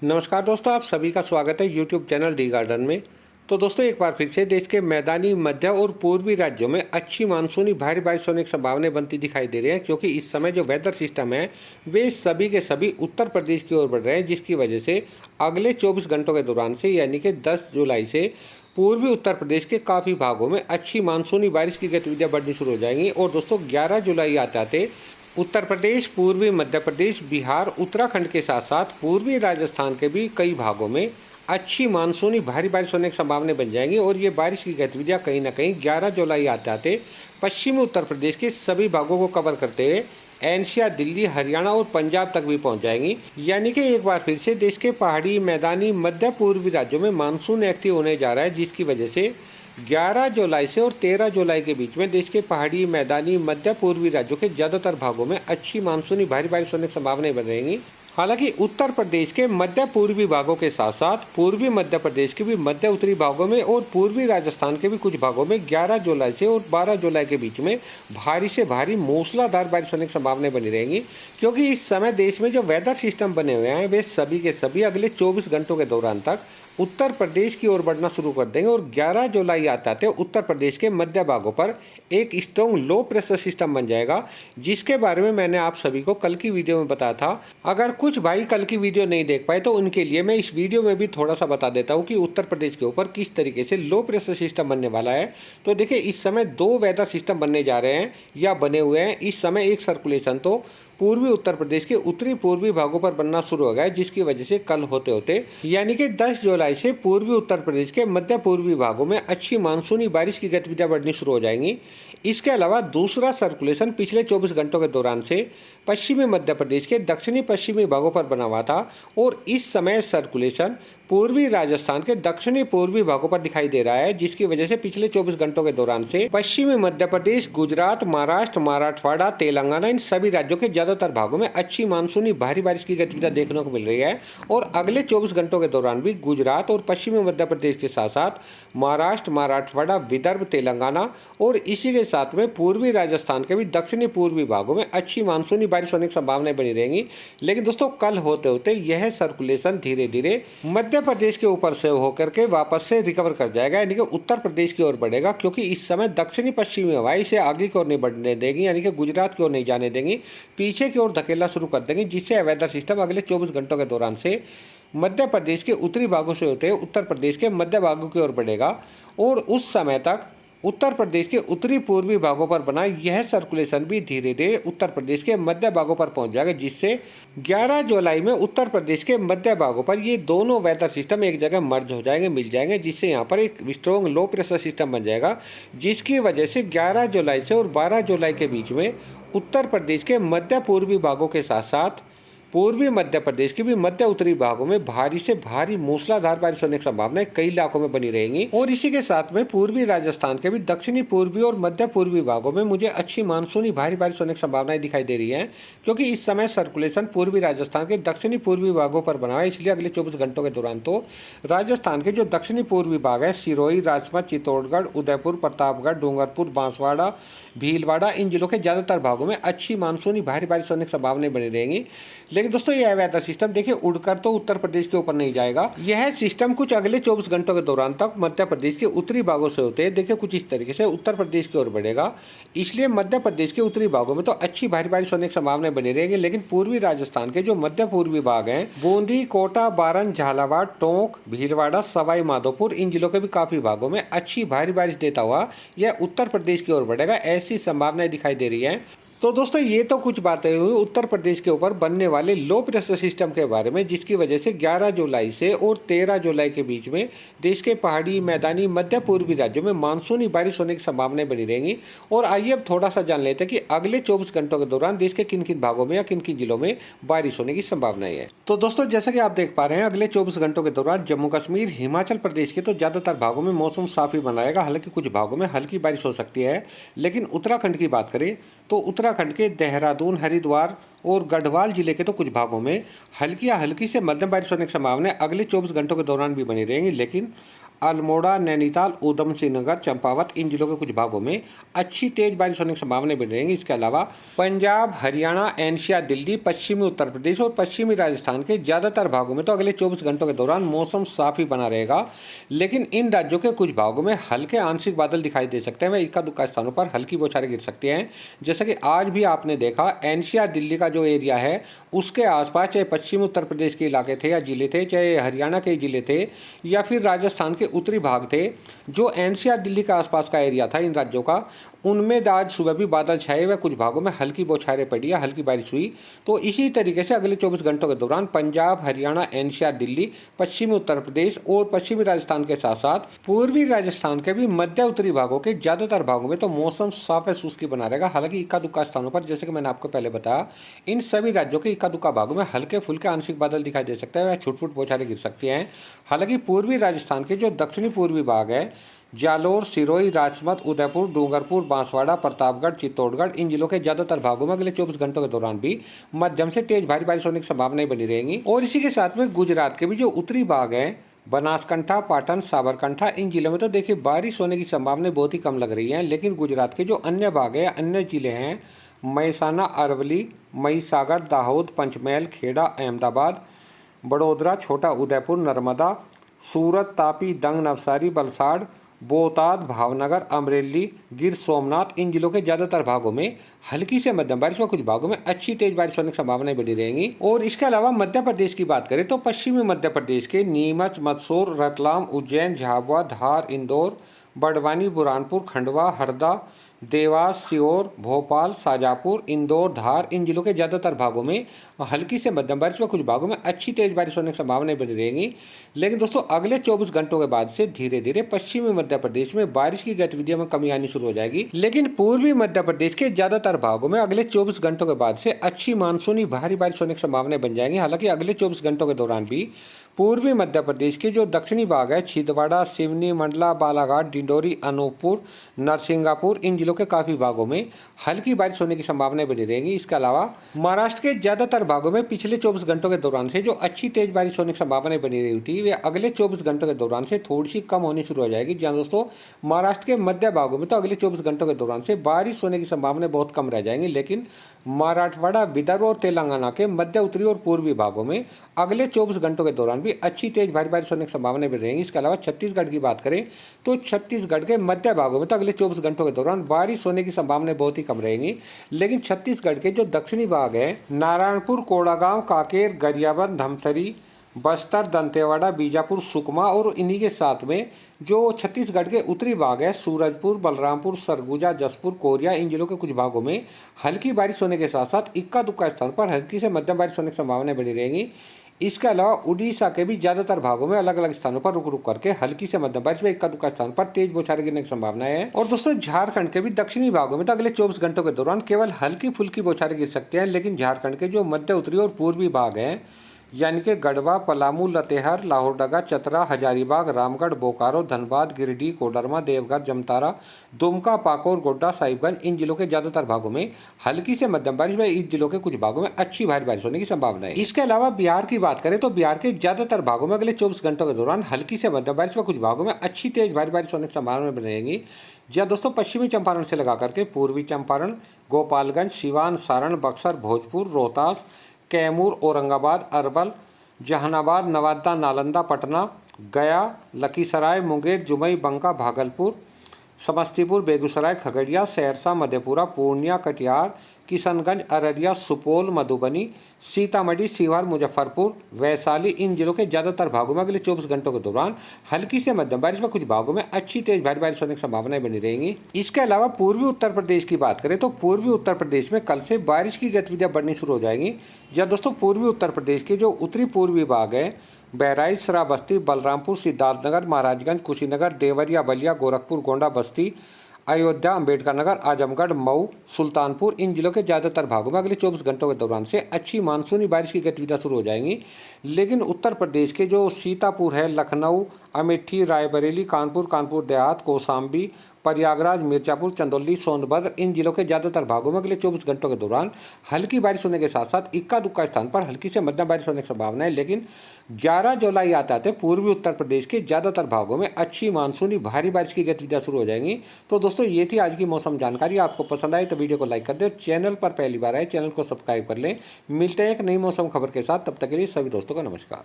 नमस्कार दोस्तों, आप सभी का स्वागत है यूट्यूब चैनल डी गार्डन में। तो दोस्तों एक बार फिर से देश के मैदानी, मध्य और पूर्वी राज्यों में अच्छी मानसूनी भारी बारिश होने की संभावनाएं बनती दिखाई दे रही हैं, क्योंकि इस समय जो वेदर सिस्टम है वे सभी के सभी उत्तर प्रदेश की ओर बढ़ रहे हैं, जिसकी वजह से अगले 24 घंटों के दौरान से यानी कि 10 जुलाई से पूर्वी उत्तर प्रदेश के काफ़ी भागों में अच्छी मानसूनी बारिश की गतिविधियां बढ़नी शुरू हो जाएंगी। और दोस्तों 11 जुलाई आते आते उत्तर प्रदेश, पूर्वी मध्य प्रदेश, बिहार, उत्तराखंड के साथ साथ पूर्वी राजस्थान के भी कई भागों में अच्छी मानसूनी भारी बारिश होने की संभावनाएं बन जाएंगी। और ये बारिश की गतिविधियां कहीं ना कहीं 11 जुलाई आते आते पश्चिमी उत्तर प्रदेश के सभी भागों को कवर करते हुए एनसीआर, दिल्ली, हरियाणा और पंजाब तक भी पहुंच जाएंगी। यानी कि एक बार फिर से देश के पहाड़ी, मैदानी, मध्य पूर्वी राज्यों में मानसून एक्टिव होने जा रहा है, जिसकी वजह से 11 जुलाई से और 13 जुलाई के बीच में देश के पहाड़ी, मैदानी, मध्य पूर्वी राज्यों के ज्यादातर भागों में अच्छी मानसूनी भारी बारिश होने की संभावनाएं बन रहेंगी। हालांकि उत्तर प्रदेश के मध्य पूर्वी भागों के साथ साथ पूर्वी मध्य प्रदेश के भी मध्य उत्तरी भागों में और पूर्वी राजस्थान के भी कुछ भागों में 11 जुलाई से और 12 जुलाई के बीच में भारी से भारी मूसलाधार बारिश होने की संभावनाएं बनी रहेंगी, क्योंकि इस समय देश में जो वेदर सिस्टम बने हुए हैं वे सभी के सभी अगले 24 घंटों के दौरान तक उत्तर प्रदेश की ओर बढ़ना शुरू कर देंगे। और 11 जुलाई आते आते उत्तर प्रदेश के मध्य भागों पर एक स्ट्रॉन्ग लो प्रेशर सिस्टम बन जाएगा, जिसके बारे में मैंने आप सभी को कल की वीडियो में बताया था। अगर कुछ भाई कल की वीडियो नहीं देख पाए तो उनके लिए मैं इस वीडियो में भी थोड़ा सा बता देता हूँ कि उत्तर प्रदेश के ऊपर किस तरीके से लो प्रेशर सिस्टम बनने वाला है। तो देखिए, इस समय दो वेदर सिस्टम बनने जा रहे हैं या बने हुए हैं। इस समय एक सर्कुलेशन तो पूर्वी उत्तर प्रदेश के उत्तरी पूर्वी भागों पर बनना शुरू हो गया है, जिसकी वजह से कल होते होते यानी कि 10 जुलाई से पूर्वी उत्तर प्रदेश के मध्य पूर्वी भागों में अच्छी मानसूनी बारिश की गतिविधियां बढ़नी शुरू हो जाएंगी। इसके अलावा दूसरा सर्कुलेशन पिछले 24 घंटों के दौरान से पश्चिमी मध्य प्रदेश के दक्षिणी पश्चिमी भागों पर बना हुआ था, और इस समय सर्कुलेशन पूर्वी राजस्थान के दक्षिणी पूर्वी भागों पर दिखाई दे रहा है, जिसकी वजह से पिछले 24 घंटों के दौरान से पश्चिमी मध्य प्रदेश, गुजरात, महाराष्ट्र, मराठवाड़ा, तेलंगाना, इन सभी राज्यों के ज्यादातर भागों में अच्छी मानसूनी भारी बारिश की गतिविधियां देखने को मिल रही है। और अगले 24 घंटों के दौरान भी गुजरात और पश्चिमी मध्य प्रदेश के साथ साथ महाराष्ट्र, मराठवाड़ा, विदर्भ, तेलंगाना और इसी के साथ में पूर्वी राजस्थान के भी दक्षिणी पूर्वी भागों में अच्छी मानसूनी बारिश होने की संभावनाएं बनी रहेंगी। लेकिन दोस्तों कल होते होते यह सर्कुलेशन धीरे धीरे मध्य प्रदेश के ऊपर से होकर के वापस से रिकवर कर जाएगा, यानी कि उत्तर प्रदेश की ओर बढ़ेगा, क्योंकि इस समय दक्षिणी पश्चिमी हवाएं इसे आगे की ओर नहीं बढ़ने देगी, यानी कि गुजरात की ओर नहीं जाने देंगी, पीछे की ओर धकेलना शुरू कर देंगे, जिससे वेदर सिस्टम अगले 24 घंटों के दौरान से मध्य प्रदेश के उत्तरी भागों से होते हुए उत्तर प्रदेश के मध्य भागों की ओर बढ़ेगा। और उस समय तक उत्तर प्रदेश के उत्तरी पूर्वी भागों पर बना यह सर्कुलेशन भी धीरे धीरे उत्तर प्रदेश के मध्य भागों पर पहुंच जाएगा, जिससे 11 जुलाई में उत्तर प्रदेश के मध्य भागों पर ये दोनों वेदर सिस्टम एक जगह मर्ज हो जाएंगे, मिल जाएंगे, जिससे यहाँ पर एक स्ट्रॉन्ग लो प्रेशर सिस्टम बन जाएगा, जिसकी वजह से 11 जुलाई से और 12 जुलाई के बीच में उत्तर प्रदेश के मध्य पूर्वी भागों के साथ साथ पूर्वी मध्य प्रदेश के भी मध्य उत्तरी भागों में भारी से भारी मूसलाधार बारिश होने की संभावना कई इलाकों में बनी रहेंगी। और इसी के साथ में पूर्वी राजस्थान के भी दक्षिणी पूर्वी और मध्य पूर्वी भागों में मुझे अच्छी मानसूनी भारी बारिश होने की संभावनाएं दिखाई दे रही है, क्योंकि इस समय सर्कुलेशन पूर्वी राजस्थान के दक्षिणी पूर्वी भागों पर बना है। इसलिए अगले 24 घंटों के दौरान तो राजस्थान के जो दक्षिणी पूर्वी भाग है, सिरोही, राजसमंद, चित्तौड़गढ़, उदयपुर, प्रतापगढ़, डूंगरपुर, बांसवाड़ा, भीलवाड़ा, इन जिलों के ज्यादातर भागों में अच्छी मानसूनी भारी बारिश होने की संभावनाएं बनी रहेंगी। लेकिन दोस्तों यह वेदर सिस्टम देखिए उड़कर तो उत्तर प्रदेश के ऊपर नहीं जाएगा। यह सिस्टम कुछ अगले 24 घंटों के दौरान तक मध्य प्रदेश के उत्तरी भागों से होते हैं देखिए कुछ इस तरीके से उत्तर प्रदेश की ओर बढ़ेगा। इसलिए मध्य प्रदेश के उत्तरी भागों में तो अच्छी भारी बारिश होने की संभावना बनी रहेगी। लेकिन पूर्वी राजस्थान के जो मध्य पूर्वी भाग हैं, बूंदी, कोटा, बारन, झालावाड़, टोंक, भीलवाड़ा, सवाई माधोपुर, इन जिलों के भी काफी भागों में अच्छी भारी बारिश देता हुआ यह उत्तर प्रदेश की ओर बढ़ेगा, ऐसी संभावनाएं दिखाई दे रही है। तो दोस्तों ये तो कुछ बातें हुई उत्तर प्रदेश के ऊपर बनने वाले लो प्रेशर सिस्टम के बारे में, जिसकी वजह से 11 जुलाई से और 13 जुलाई के बीच में देश के पहाड़ी, मैदानी, मध्य पूर्वी राज्यों में मानसूनी बारिश होने की संभावनाएं बनी रहेंगी। और आइए अब थोड़ा सा जान लेते हैं कि अगले 24 घंटों के दौरान देश के किन किन भागों में या किन किन जिलों में बारिश होने की संभावनाएं है। तो दोस्तों जैसा कि आप देख पा रहे हैं, अगले 24 घंटों के दौरान जम्मू कश्मीर, हिमाचल प्रदेश के तो ज्यादातर भागों में मौसम साफ ही बना रहेगा। हालांकि कुछ भागों में हल्की बारिश हो सकती है। लेकिन उत्तराखंड की बात करें तो उत्तराखंड के देहरादून, हरिद्वार और गढ़वाल जिले के तो कुछ भागों में हल्की या हल्की से मध्यम बारिश होने की संभावना अगले 24 घंटों के दौरान भी बनी रहेंगी। लेकिन अल्मोड़ा, नैनीताल, ऊधम सिंह नगर, चंपावत इन जिलों के कुछ भागों में अच्छी तेज बारिश होने की संभावना बनी रहेंगी। इसके अलावा पंजाब, हरियाणा, एनसीआर, दिल्ली, पश्चिमी उत्तर प्रदेश और पश्चिमी राजस्थान के ज़्यादातर भागों में तो अगले 24 घंटों के दौरान मौसम साफ ही बना रहेगा, लेकिन इन राज्यों के कुछ भागों में हल्के आंशिक बादल दिखाई दे सकते हैं व इक्का दुक्का स्थानों पर हल्की बौछारें गिर सकती हैं। जैसा कि आज भी आपने देखा, एनसीआर दिल्ली का जो एरिया है उसके आसपास चाहे पश्चिमी उत्तर प्रदेश के इलाके थे या जिले थे, चाहे हरियाणा के जिले थे या फिर राजस्थान के उत्तरी भाग थे, जो एनसीआर दिल्ली के आसपास का एरिया था इन राज्यों का, उनमें आज सुबह भी बादल छाए हुए, कुछ भागों में हल्की बौछारें पड़ी या हल्की बारिश हुई। तो इसी तरीके से अगले 24 घंटों के दौरान पंजाब, हरियाणा, एनसीआर, दिल्ली, पश्चिमी उत्तर प्रदेश और पश्चिमी राजस्थान के साथ साथ पूर्वी राजस्थान के भी मध्य उत्तरी भागों के ज़्यादातर भागों में तो मौसम साफ व शुष्क बना रहेगा। हालांकि इक्का दुक्का स्थानों पर, जैसे कि मैंने आपको पहले बताया, इन सभी राज्यों के इक्का दुक्का भागों में हल्के फुल्के आंशिक बादल दिखाई दे सकते हैं व छुट-फुट बौछारें गिर सकती हैं। हालांकि पूर्वी राजस्थान के जो दक्षिणी पूर्वी भाग है, जालोर, सिरोही, राजसमंद, उदयपुर, डूंगरपुर, बांसवाड़ा, प्रतापगढ़, चित्तौड़गढ़ इन जिलों के ज्यादातर भागों में अगले 24 घंटों के दौरान भी मध्यम से तेज भारी बारिश होने की संभावनाएं बनी रहेंगी। और इसी के साथ में गुजरात के भी जो उत्तरी भाग है, बनासकांठा, पाटन, साबरकांठा इन जिलों में तो देखिए बारिश होने की संभावनाएं बहुत ही कम लग रही हैं। लेकिन गुजरात के जो अन्य भाग है, अन्य जिले हैं, महसाना, अरवली, महिसागर, दाहोद, पंचमहल, खेड़ा, अहमदाबाद, बड़ोदरा, छोटा उदयपुर, नर्मदा, सूरत, तापी, दंग, नवसारी, वलसाड़, बोटाद, भावनगर, अमरेली, गिर सोमनाथ इन जिलों के ज्यादातर भागों में हल्की से मध्यम बारिश व कुछ भागों में अच्छी तेज बारिश होने की संभावनाएं बनी रहेंगी। और इसके अलावा मध्य प्रदेश की बात करें तो पश्चिमी मध्य प्रदेश के नीमच, मंदसौर, रतलाम, उज्जैन, झाबुआ, धार, इंदौर, बड़वानी, बुरहानपुर, खंडवा, हरदा, देवास, सीहोर, भोपाल, शाजापुर, इंदौर, धार इन जिलों के ज़्यादातर भागों में हल्की से मध्यम बारिश व कुछ भागों में अच्छी तेज बारिश होने की संभावनाएं बनी रहेंगी। लेकिन दोस्तों अगले 24 घंटों के बाद से धीरे धीरे पश्चिमी मध्य प्रदेश में बारिश की गतिविधियों में कमी आनी शुरू हो जाएगी। लेकिन पूर्वी मध्य प्रदेश के ज़्यादातर भागों में अगले 24 घंटों के बाद से अच्छी मानसूनी भारी बारिश होने की संभावनाएं बन जाएंगी। हालांकि अगले 24 घंटों के दौरान भी पूर्वी मध्य प्रदेश के जो दक्षिणी भाग है, छिंदवाड़ा, सिवनी, मंडला, बालाघाट, डिंडोरी, अनूपपुर, नरसिंगापुर इन जिलों के काफी भागों में हल्की बारिश होने की संभावनाएं बनी रहेंगी। इसके अलावा महाराष्ट्र के ज्यादातर भागों में पिछले 24 घंटों के दौरान से जो अच्छी तेज बारिश होने की संभावनाएं बनी रही थी, वे अगले 24 घंटों के दौरान से थोड़ी सी कम होनी शुरू हो जाएगी। जहाँ दोस्तों महाराष्ट्र के मध्य भागों में तो अगले 24 घंटों के दौरान से बारिश होने की संभावनाएं बहुत कम रह जाएंगी। लेकिन मराठवाड़ा, विदर्भ और तेलंगाना के मध्य उत्तरी और पूर्वी भागों में अगले 24 घंटों के दौरान भी अच्छी तेज भारी बारिश होने की संभावनाएं बनी रहेंगी। इसके अलावा छत्तीसगढ़ की बात करें तो छत्तीसगढ़ के मध्य भागों में तो अगले 24 घंटों के दौरान बारिश होने की संभावनाएं बहुत ही कम रहेंगी। लेकिन छत्तीसगढ़ के जो दक्षिणी भाग है, नारायणपुर, कोड़ागांव, कांकेर, गरियाबंद, धमतरी, बस्तर, दंतेवाड़ा, बीजापुर, सुकमा और इन्हीं के साथ में जो छत्तीसगढ़ के उत्तरी भाग है, सूरजपुर, बलरामपुर, सरगुजा, जसपुर, कोरिया इन जिलों के कुछ भागों में हल्की बारिश होने के साथ साथ इक्का दुक्का स्थान पर हल्की से मध्यम बारिश होने की संभावनाएं बनी रहेंगी। इसके अलावा उड़ीसा के भी ज्यादातर भागों में अलग अलग स्थानों पर रुक रुक करके हल्की से मध्यम बारिश में इक्का दुक्का स्थान पर तेज बौछारें गिरने की संभावना है। और दोस्तों झारखंड के भी दक्षिणी भागों में तो अगले 24 घंटों के दौरान केवल हल्की फुल्की बौछारें गिर सकते हैं। लेकिन झारखंड के जो मध्य उत्तरी और पूर्वी भाग हैं, यानी कि गढ़वा, पलामू, लतेहर, लाहौरदगा, चतरा, हजारीबाग, रामगढ़, बोकारो, धनबाद, गिरिडीह, कोडरमा, देवघर, जमतारा, दुमका, पाकुड़, गोड्डा, साहिबगंज इन जिलों के ज्यादातर भागों में हल्की से मध्यम बारिश व इन जिलों के कुछ भागों में अच्छी भारी बारिश होने की संभावना है। इसके अलावा बिहार की बात करें तो बिहार के ज्यादातर भागों में अगले 24 घंटों के दौरान हल्की से मध्यम बारिश व कुछ भागों में अच्छी तेज भारी बारिश होने की संभावना बनेगी। जहाँ दोस्तों पश्चिमी चंपारण से लगा करके पूर्वी चंपारण, गोपालगंज, सिवान, सारण, बक्सर, भोजपुर, रोहतास, कैमूर, औरंगाबाद, अरवल, जहानाबाद, नवादा, नालंदा, पटना, गया, लखीसराय, मुंगेर, जुमई, बंका, भागलपुर, समस्तीपुर, बेगूसराय, खगड़िया, सहरसा, मधेपुरा, पूर्णिया, कटिहार, किशनगंज, अररिया, सुपौल, मधुबनी, सीतामढ़ी, सीवार, मुजफ्फरपुर, वैशाली इन जिलों के ज्यादातर भागों में अगले 24 घंटों के दौरान हल्की से मध्यम बारिश व कुछ भागों में अच्छी तेज भारी बारिश होने की संभावनाएं बनी रहेंगी। इसके अलावा पूर्वी उत्तर प्रदेश की बात करें तो पूर्वी उत्तर प्रदेश में कल से बारिश की गतिविधियां बढ़नी शुरू हो जाएंगी। जहाँ दोस्तों पूर्वी उत्तर प्रदेश के जो उत्तरी पूर्वी भाग है, बहराइच, श्रावस्ती, बलरामपुर, सिद्धार्थनगर, महाराजगंज, कुशीनगर, देवरिया, बलिया, गोरखपुर, गोंडा, बस्ती, अयोध्या, अंबेडकर नगर, आजमगढ़, मऊ, सुल्तानपुर इन जिलों के ज़्यादातर भागों में अगले 24 घंटों के दौरान से अच्छी मानसूनी बारिश की गतिविधियां शुरू हो जाएंगी। लेकिन उत्तर प्रदेश के जो सीतापुर है, लखनऊ, अमेठी, रायबरेली, कानपुर, कानपुर देहात, कौशाम्बी, प्रयागराज, मिर्जापुर, चंदौली, सोनभद्र इन जिलों के ज्यादातर भागों में अगले 24 घंटों के दौरान हल्की बारिश होने के साथ साथ इक्का दुक्का स्थान पर हल्की से मध्यम बारिश होने की संभावना है। लेकिन 11 जुलाई आते आते पूर्वी उत्तर प्रदेश के ज्यादातर भागों में अच्छी मानसूनी भारी बारिश की गतिविधियां शुरू हो जाएंगी। तो दोस्तों ये थी आज की मौसम जानकारी। आपको पसंद आई तो वीडियो को लाइक कर दें, चैनल पर पहली बार आए चैनल को सब्सक्राइब कर लें। मिलते हैं एक नई मौसम खबर के साथ, तब तक के लिए सभी दोस्तों को नमस्कार।